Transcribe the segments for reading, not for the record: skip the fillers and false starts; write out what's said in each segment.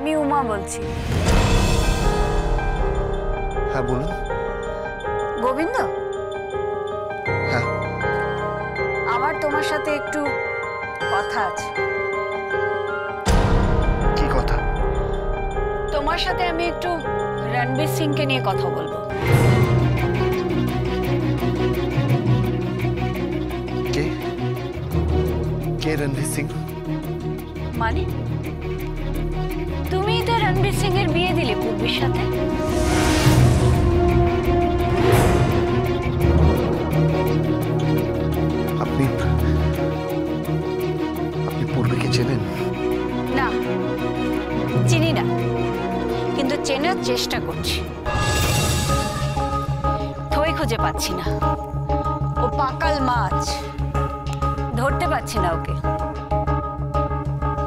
আমি উমা বলছি। হ্যাঁ বলুন। গোবিন্দ, হ্যাঁ আমার তোমার সাথে একটু কথা আছে। কি কথা? তোমার সাথে আমি একটু রণবীর সিংকে নিয়ে কথা বলবো। কে কে রণবীর সিং? মানে তুমি তো রণবীর সিং এর বিয়ে দিলে পূর্বীর সাথে। আপনি আপনি পূর্বীকে চেনেন? না, চিনি না, কিন্তু চেনার চেষ্টা করছি। থই খুঁজে পাচ্ছি না। ও পাকাল মাছ, ধরতে পারছি না ওকে।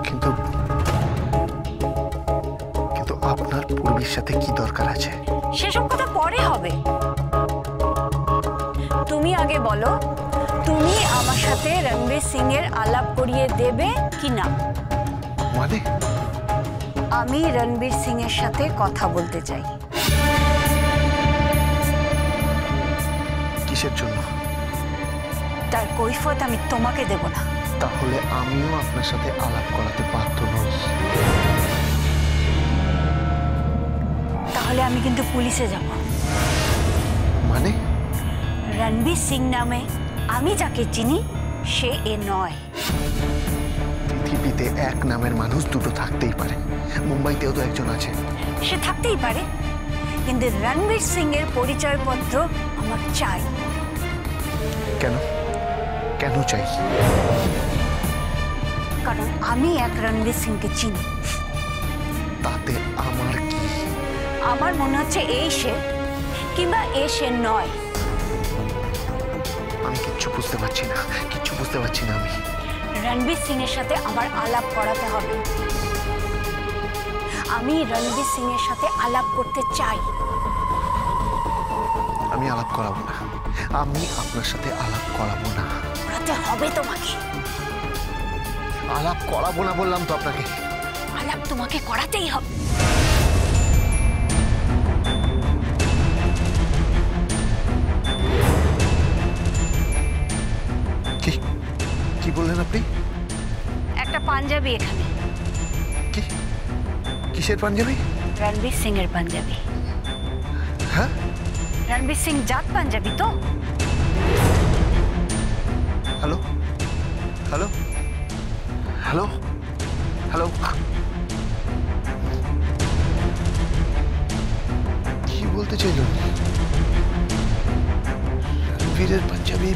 কিন্তু কিন্তু আপনার পূর্বীর সাথে কি দরকার আছে? সেসব কথা পরে হবে। তুমি আগে বলো, তুমি আমার সাথে রণবীর সিং এর আলাপ করিয়ে দেবে কি না? মানে? আমি রণবীর সিং এর সাথে কথা বলতে চাই। কিসের জন্য? তার কৈফিয়ত আমি তোমাকে দেব না। তাহলে আমিও আপনার সাথে আলাপ করাতে বাধ্য নই। তাহলে আমি কিন্তু পুলিশে যাব। মানে? রণবীর সিং নামে আমি যাকে চিনি সে এ নয়। পৃথিবীতে এক নামের মানুষ দুটো থাকতেই পারে। মুম্বাইতেও তো একজন আছে। সে থাকতেই পারে, কিন্তু রণবীর সিং এর পরিচয়পত্র আমার চাই। কেন কেন চাই? কারণ আমি এক রণবীর সিংকে চিনি। তাতে আমার কি? আমার মনে হচ্ছে এই সে, কিংবা এ সে নয়। আমি কিচ্ছু বুঝতে পারছি না, কিচ্ছু বুঝতে পারছি না। আমি রণবীর সিং এর সাথে আমার আলাপ করাতে হবে। আমি রণবীর সিং এর সাথে আলাপ করতে চাই। আমি আলাপ করাবো না। আমি আপনার সাথে আলাপ করাবো না। করাতে হবে তোমাকে। আলাপ করাবো না বললাম তো আপনাকে। আলাপ তোমাকে করাতেই হবে। কি কি বললেন আপনি? একটা পাঞ্জাবি এখানে। কি কিসের পাঞ্জাবি? রণবীর সিং এর পাঞ্জাবি। হ্যাঁ, রণবীর সিং জাত পাঞ্জাবি তো। হ্যালো হ্যালো হ্যালো হ্যালো, কি বলতে চাইল? রণবীরের পাঞ্জাবি,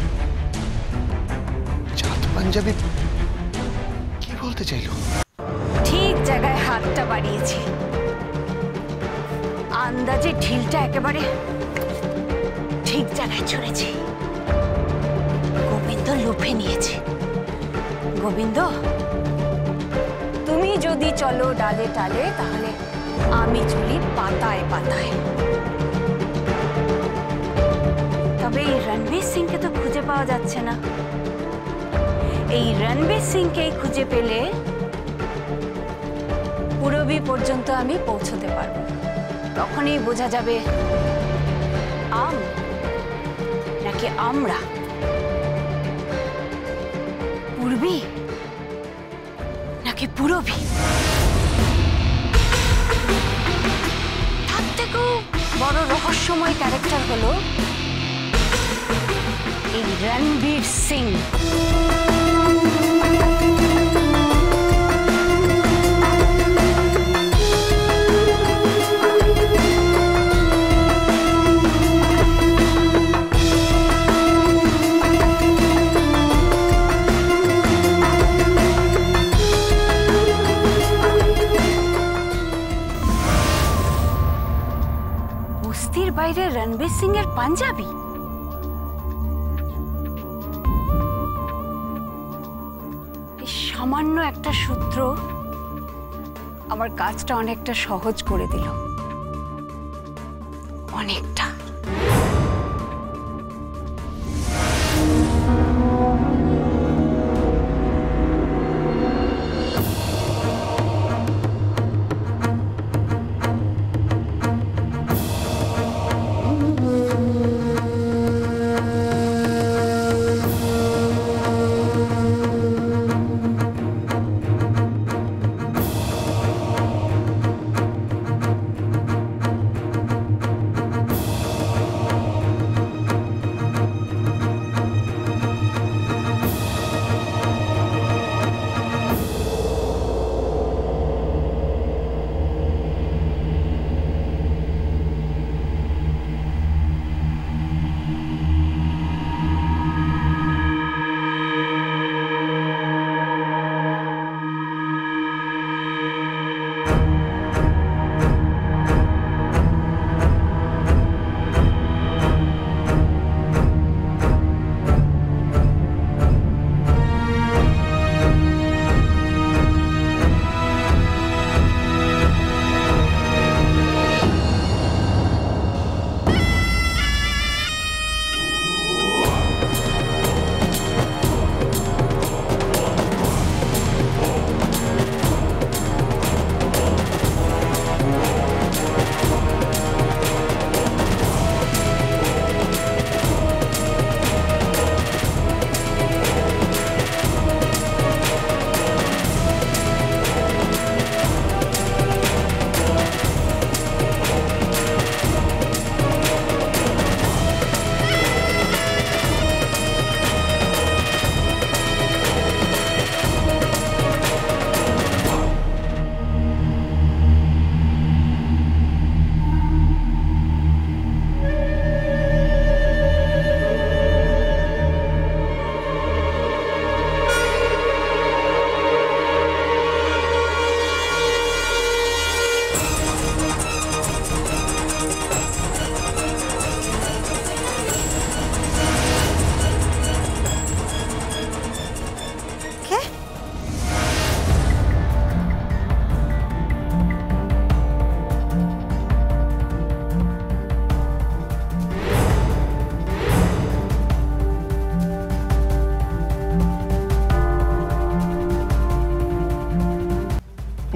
জাত পাঞ্জাবি, কি বলতে চাইল? ঠিক জায়গায় হাতটা বাড়িয়েছি। আন্দাজে ঢিলটা একেবারে ঠিক জায়গায় ছুঁড়েছি। গোবিন্দ লুফে নিয়েছে। গোবিন্দ, তুমি যদি চলো ডালে টালে, তাহলে আমি চলি পাতায় পাতায়। তবে এই রণবীর সিংকে তো খুঁজে পাওয়া যাচ্ছে না। এই রণবীর সিংকে খুঁজে পেলে পূরবী পর্যন্ত আমি পৌঁছতে পারবো। তখনই বোঝা যাবে আম নাকি আমরা, পূর্বী নাকি পূরবী। তার থেকেও বড় রহস্যময় ক্যারেক্টার হলো এই রণবীর সিং। বস্তির বাইরে রণবীর সিং এর পাঞ্জাবি। সামান্য একটা সূত্র আমার কাজটা অনেকটা সহজ করে দিল, অনেকটা।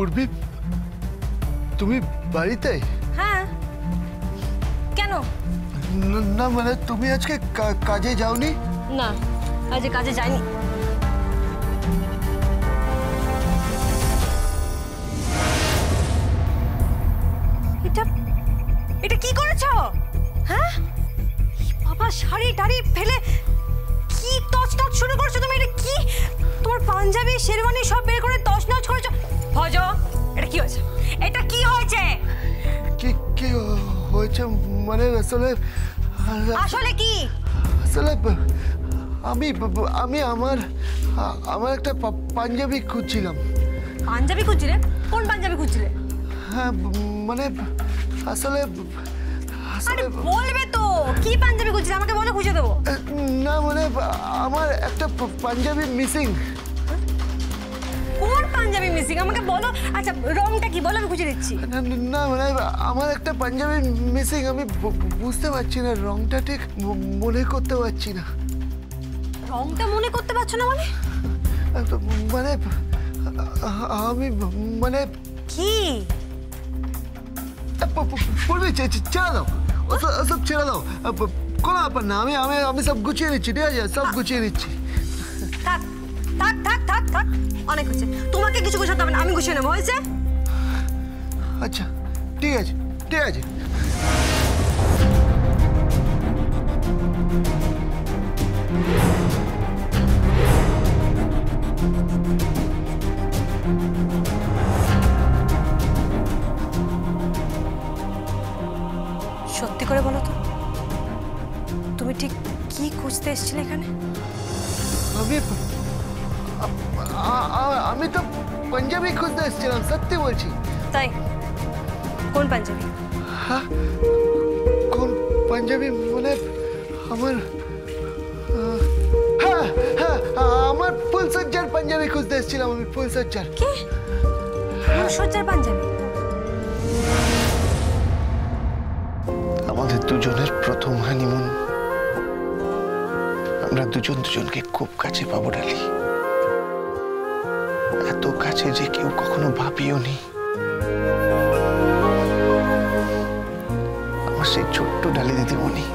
পূর্বী, তুমি বাড়িতে? হ্যাঁ, কেন? না মানে তুমি আজকে কাজে যাওনি? না, আজ কাজে যাইনি। এটা এটা কি করেছো? হ্যাঁ বাবা, শাড়ি টাড়ি ফেলে কি তছনছ শুরু করছো তুমি? এটা কি? তোমার পাঞ্জাবি শেরওয়ানি সব বের করে তছনছ করেছো। ভজ, এটা কি হয়েছে? এটা কি হয়েছে? কি কি হয়েছে মানে আসলে আসলে কি? আসলে আমি আমি আমার আমার একটা পাঞ্জাবি খুঁজছিলাম। পাঞ্জাবি খুঁজছিলে? কোন পাঞ্জাবি খুঁজছিলে? হ্যাঁ মানে আসলে আরে বলবে তো, কি পাঞ্জাবি খুঁজছিলে? আমাকে বলো, খুঁজে দেবো। না মানে আমার একটা পাঞ্জাবি মিসিং। কোন পাঞ্জাবি মিসিং আমাকে বলো। আচ্ছা রংটা কি বলো, আমি খুঁজে দিচ্ছি। না মানে আমার একটা পাঞ্জাবি মিসিং, আমি বুঝতে পারছি না রংটা, ঠিক মনে করতে পারছি না। রংটা মনে করতে পারছো না মানে? মানে আমি মানে কি? পূর্বী ছেড়ে দাও, সব ছেড়ে দাও, কোনো ব্যাপার না। আমি আমি আমি সব গুছিয়ে নিচ্ছি, ঠিক আছে? সব গুছিয়ে নিচ্ছি। থাক থাক থাক থাক থাক, অনেক হচ্ছে। তোমাকে কিছু গোছাতে হবে না, আমি গুছিয়ে নেবো, হয়েছে? আচ্ছা ঠিক আছে, ঠিক আছে। সত্যি করে বলো তো, তুমি ঠিক কি খুঁজতে এসেছিলে এখানে? আমি আমি তো পাঞ্জাবি খুঁজতে এসেছিলাম, সত্যি বলছি। তাই? কোন পাঞ্জাবি? হ্যাঁ, কোন পাঞ্জাবি মানে আমার হ্যাঁ হ্যাঁ আমার ফুলসজ্জার পাঞ্জাবি খুঁজতে এসেছিলাম আমি, ফুলসজ্জার। কে? ফুলসজ্জার পাঞ্জাবি? আমাদের দুজনের প্রথম হানিমুন, আমরা দুজন দুজনকে খুব কাছে পাবো ডালি, এত কাছে যে কেউ কখনো ভাবিও নি। আমার সেই ছোট্ট ডালি দিদিমণি,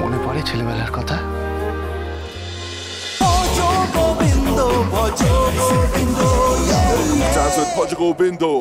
মনে পড়ে ছেলেবেলার কথা? Dance with Portugal Bindo.